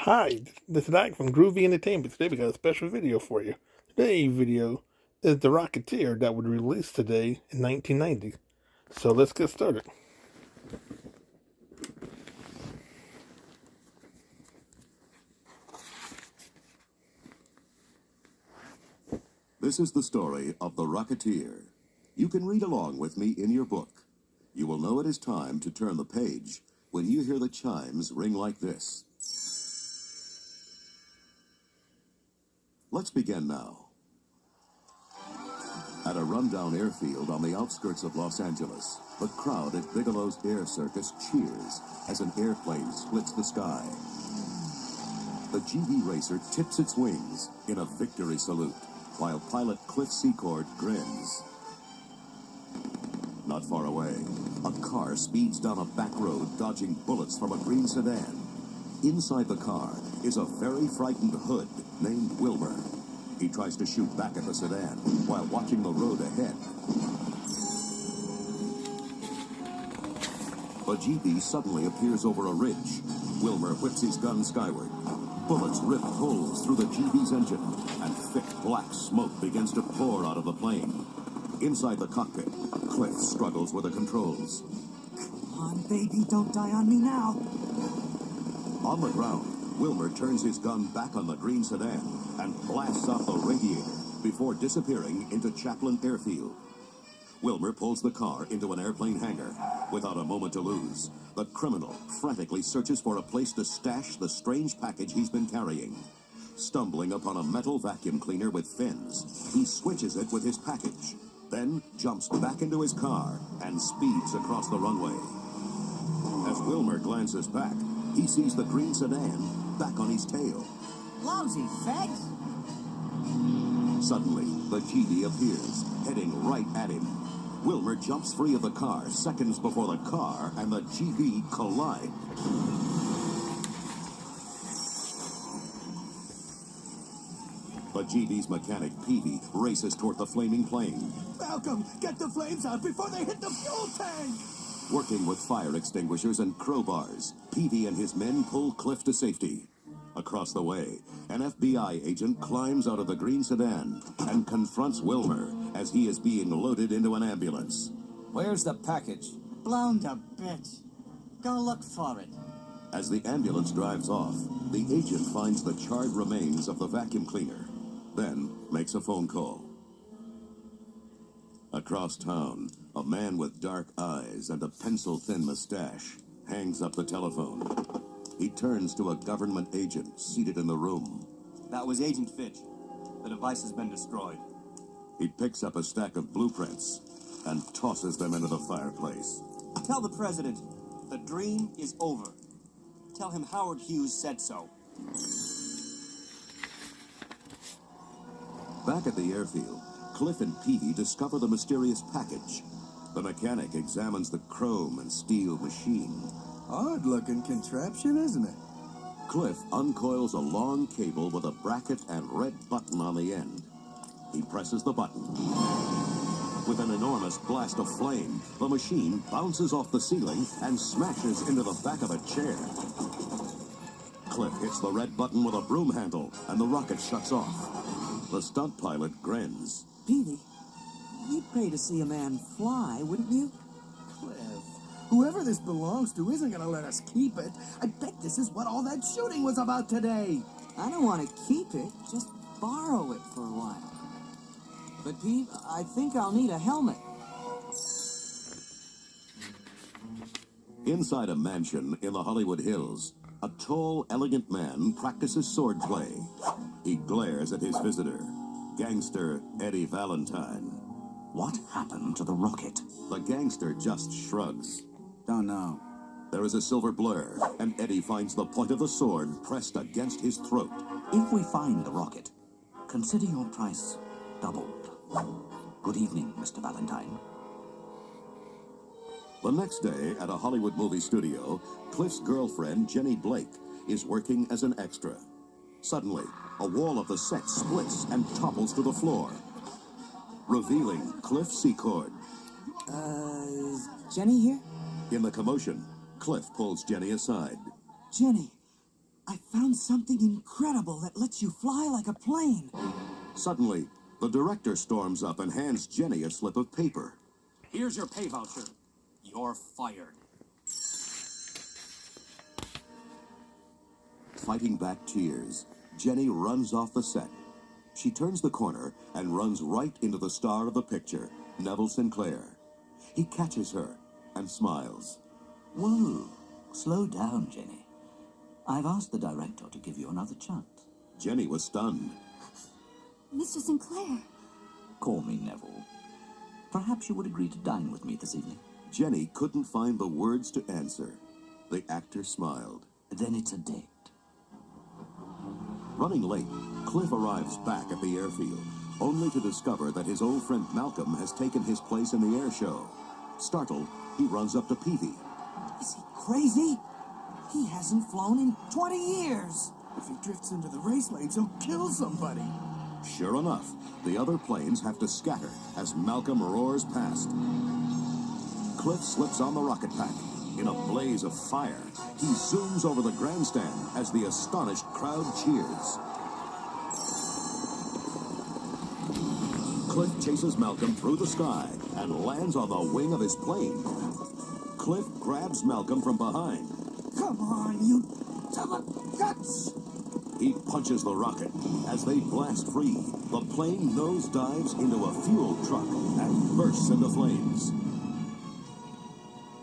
Hi, this is Ike from Groovy Entertainment. Today we got a special video for you. Today's video is the Rocketeer that was released today in 1990. So let's get started. This is the story of the Rocketeer. You can read along with me in your book. You will know it is time to turn the page when you hear the chimes ring like this. Let's begin now. At a rundown airfield on the outskirts of Los Angeles, the crowd at Bigelow's Air Circus cheers as an airplane splits the sky. The GV racer tips its wings in a victory salute, while pilot Cliff Secord grins. Not far away, a car speeds down a back road dodging bullets from a green sedan. Inside the car is a very frightened hood named Wilmer. He tries to shoot back at the sedan while watching the road ahead. The GV suddenly appears over a ridge. Wilmer whips his gun skyward. Bullets rip holes through the GV's engine, and thick black smoke begins to pour out of the plane. Inside the cockpit, Cliff struggles with the controls. Come on, baby, don't die on me now. On the ground, Wilmer turns his gun back on the green sedan and blasts out the radiator before disappearing into Chaplin Airfield. Wilmer pulls the car into an airplane hangar. Without a moment to lose, the criminal frantically searches for a place to stash the strange package he's been carrying. Stumbling upon a metal vacuum cleaner with fins, he switches it with his package, then jumps back into his car and speeds across the runway. As Wilmer glances back, he sees the green sedan back on his tail. Lousy feds. Suddenly, the GV appears, heading right at him. Wilmer jumps free of the car seconds before the car and the GV collide. The GV's mechanic, Peavy, races toward the flaming plane. Malcolm, get the flames out before they hit the fuel tank! Working with fire extinguishers and crowbars, Peavy and his men pull Cliff to safety. Across the way, an FBI agent climbs out of the green sedan and confronts Wilmer as he is being loaded into an ambulance. Where's the package? Blown to bits. Go look for it. As the ambulance drives off, the agent finds the charred remains of the vacuum cleaner, then makes a phone call. Across town, a man with dark eyes and a pencil-thin mustache hangs up the telephone. He turns to a government agent seated in the room. That was Agent Fitch. The device has been destroyed. He picks up a stack of blueprints and tosses them into the fireplace. Tell the president, the dream is over. Tell him Howard Hughes said so. Back at the airfield, Cliff and Peavy discover the mysterious package. The mechanic examines the chrome and steel machine. Odd-looking contraption, isn't it? Cliff uncoils a long cable with a bracket and red button on the end. He presses the button. With an enormous blast of flame, the machine bounces off the ceiling and smashes into the back of a chair. Cliff hits the red button with a broom handle, and the rocket shuts off. The stunt pilot grins. Peavy, you'd pay to see a man fly, wouldn't you? Cliff, whoever this belongs to isn't gonna let us keep it. I bet this is what all that shooting was about today. I don't want to keep it, just borrow it for a while. But, Peave, I think I'll need a helmet. Inside a mansion in the Hollywood Hills, a tall, elegant man practices swordplay. He glares at his visitor, gangster Eddie Valentine. What happened to the rocket? The gangster just shrugs. Don't know. There is a silver blur, and Eddie finds the point of the sword pressed against his throat. If we find the rocket, consider your price doubled. Good evening, Mr. Valentine. The next day, at a Hollywood movie studio, Cliff's girlfriend, Jenny Blake, is working as an extra. Suddenly, a wall of the set splits and topples to the floor, revealing Cliff Secord. Is Jenny here? In the commotion, Cliff pulls Jenny aside. Jenny, I found something incredible that lets you fly like a plane. Suddenly, the director storms up and hands Jenny a slip of paper. Here's your pay voucher. You're fired. Fighting back tears, Jenny runs off the set. She turns the corner and runs right into the star of the picture, Neville Sinclair. He catches her and smiles. Whoa, slow down, Jenny. I've asked the director to give you another chance. Jenny was stunned. Mr. Sinclair. Call me Neville. Perhaps you would agree to dine with me this evening. Jenny couldn't find the words to answer. The actor smiled. Then it's a date. Running late, Cliff arrives back at the airfield, only to discover that his old friend Malcolm has taken his place in the air show. Startled, he runs up to Peavy. Is he crazy? He hasn't flown in 20 years. If he drifts into the race lanes, he'll kill somebody. Sure enough, the other planes have to scatter as Malcolm roars past. Cliff slips on the rocket pack. In a blaze of fire, he zooms over the grandstand as the astonished crowd cheers. Cliff chases Malcolm through the sky and lands on the wing of his plane. Cliff grabs Malcolm from behind. Come on, you son of guts! He punches the rocket. As they blast free, the plane nosedives into a fuel truck and bursts into flames.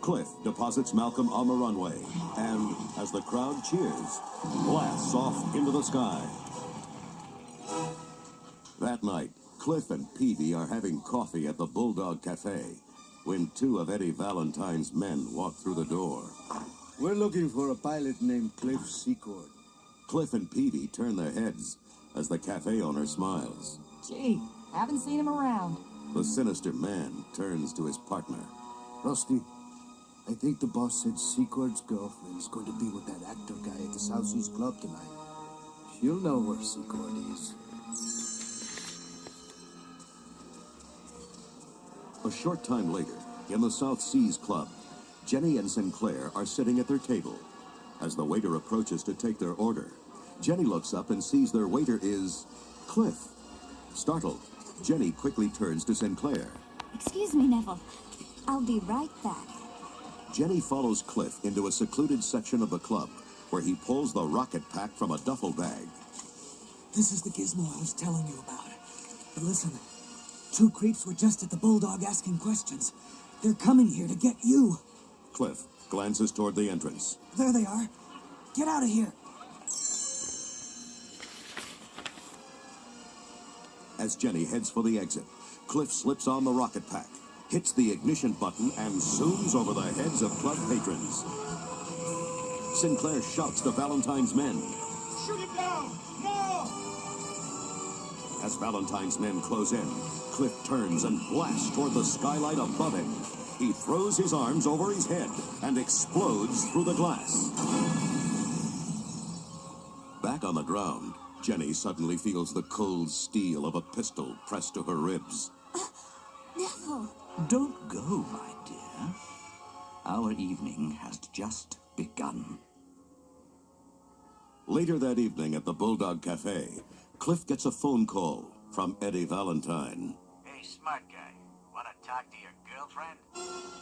Cliff deposits Malcolm on the runway and, as the crowd cheers, blasts off into the sky. That night, Cliff and Peavy are having coffee at the Bulldog Cafe when two of Eddie Valentine's men walk through the door. We're looking for a pilot named Cliff Secord. Cliff and Peavy turn their heads as the cafe owner smiles. Gee, haven't seen him around. The sinister man turns to his partner. Rusty, I think the boss said Secord's girlfriend's going to be with that actor guy at the South Seas Club tonight. She'll know where Secord is. A short time later, in the South Seas Club, Jenny and Sinclair are sitting at their table. As the waiter approaches to take their order, Jenny looks up and sees their waiter is Cliff. Startled, Jenny quickly turns to Sinclair. Excuse me, Neville. I'll be right back. Jenny follows Cliff into a secluded section of the club, where he pulls the rocket pack from a duffel bag. This is the gizmo I was telling you about. But listen, two creeps were just at the Bulldog asking questions. They're coming here to get you. Cliff glances toward the entrance. There they are. Get out of here. As Jenny heads for the exit, Cliff slips on the rocket pack, hits the ignition button, and zooms over the heads of club patrons. Sinclair shouts to Valentine's men. Shoot him down! No! As Valentine's men close in, Cliff turns and blasts toward the skylight above him. He throws his arms over his head and explodes through the glass. Back on the ground, Jenny suddenly feels the cold steel of a pistol pressed to her ribs. Neville. Don't go, my dear. Our evening has just begun. Later that evening at the Bulldog Cafe, Cliff gets a phone call from Eddie Valentine. Hey, smart guy. Want to talk to your girlfriend?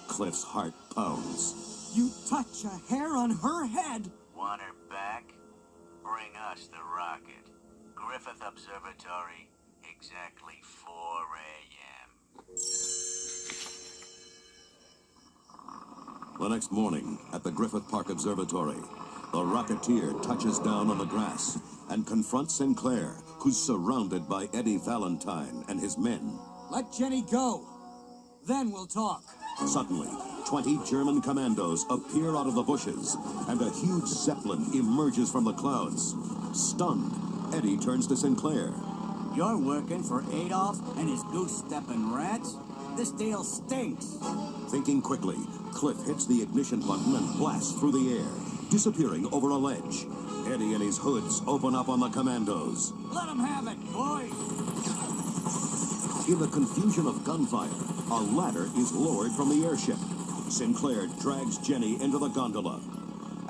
Cliff's heart pounds. You touch a hair on her head. Want her back? Bring us the rocket. Griffith Observatory, exactly 4 a.m. The next morning, at the Griffith Park Observatory, the rocketeer touches down on the grass and confronts Sinclair, who's surrounded by Eddie Valentine and his men. Let Jenny go. Then we'll talk. Suddenly, 20 German commandos appear out of the bushes, and a huge zeppelin emerges from the clouds. Stunned, Eddie turns to Sinclair. You're working for Adolf and his goose-stepping rats? This deal stinks. Thinking quickly, Cliff hits the ignition button and blasts through the air, disappearing over a ledge. Eddie and his hoods open up on the commandos. Let them have it, boys. In the confusion of gunfire, a ladder is lowered from the airship. Sinclair drags Jenny into the gondola.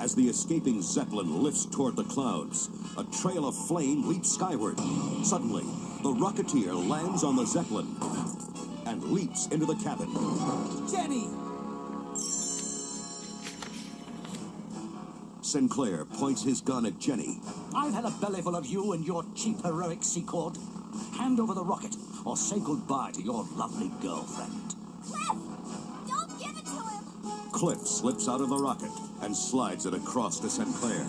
As the escaping zeppelin lifts toward the clouds, a trail of flame leaps skyward. Suddenly, the rocketeer lands on the zeppelin and leaps into the cabin. Jenny! Sinclair points his gun at Jenny. I've had a bellyful of you and your cheap heroic Secord. Hand over the rocket, or say goodbye to your lovely girlfriend. Cliff! Don't give it to him! Cliff slips out of the rocket and slides it across to Sinclair.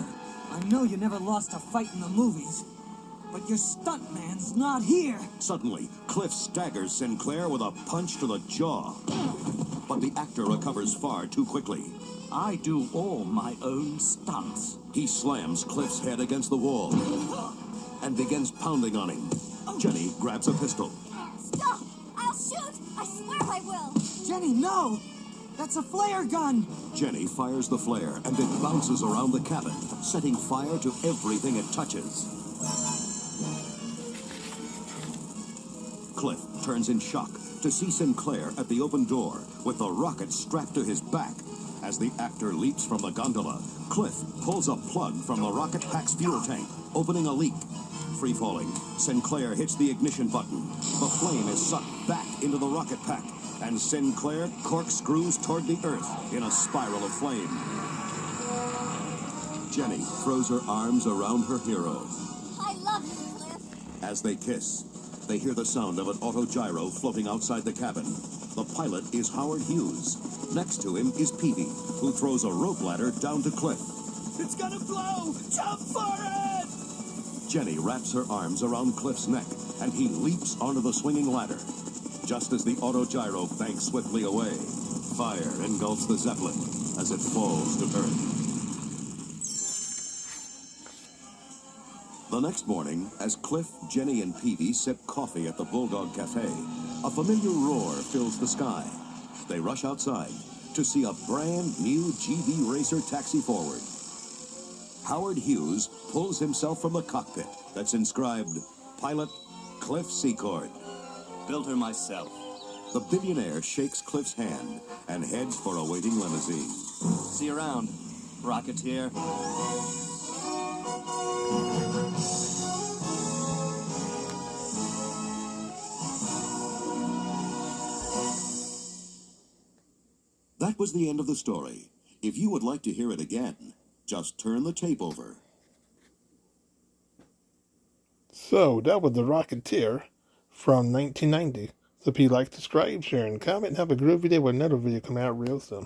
I know you never lost a fight in the movies, but your stuntman's not here. Suddenly, Cliff staggers Sinclair with a punch to the jaw. But the actor recovers far too quickly. I do all my own stunts. He slams Cliff's head against the wall and begins pounding on him. Jenny grabs a pistol. Stop! I'll shoot! I swear I will! Jenny, no! That's a flare gun! Jenny fires the flare and it bounces around the cabin, setting fire to everything it touches. Cliff turns in shock to see Sinclair at the open door with the rocket strapped to his back. As the actor leaps from the gondola, Cliff pulls a plug from the rocket pack's fuel tank, opening a leak. Free-falling, Sinclair hits the ignition button. The flame is sucked back into the rocket pack, and Sinclair corkscrews toward the earth in a spiral of flame. Jenny throws her arms around her hero. I love you, Cliff! As they kiss, they hear the sound of an autogyro floating outside the cabin. The pilot is Howard Hughes. Next to him is Peavy, who throws a rope ladder down to Cliff. It's gonna blow! Jump for it! Jenny wraps her arms around Cliff's neck, and he leaps onto the swinging ladder. Just as the autogyro banks swiftly away, fire engulfs the zeppelin as it falls to earth. The next morning, as Cliff, Jenny, and Peavy sip coffee at the Bulldog Cafe, a familiar roar fills the sky. They rush outside to see a brand new GV Racer taxi forward. Howard Hughes pulls himself from the cockpit that's inscribed, Pilot Cliff Secord. Built her myself. The billionaire shakes Cliff's hand and heads for a waiting limousine. See you around, rocketeer. That was the end of the story. If you would like to hear it again, just turn the tape over. So, that was The Rocketeer from 1990. So if you like, subscribe, share, and comment, and have a groovy day with another video coming out real soon.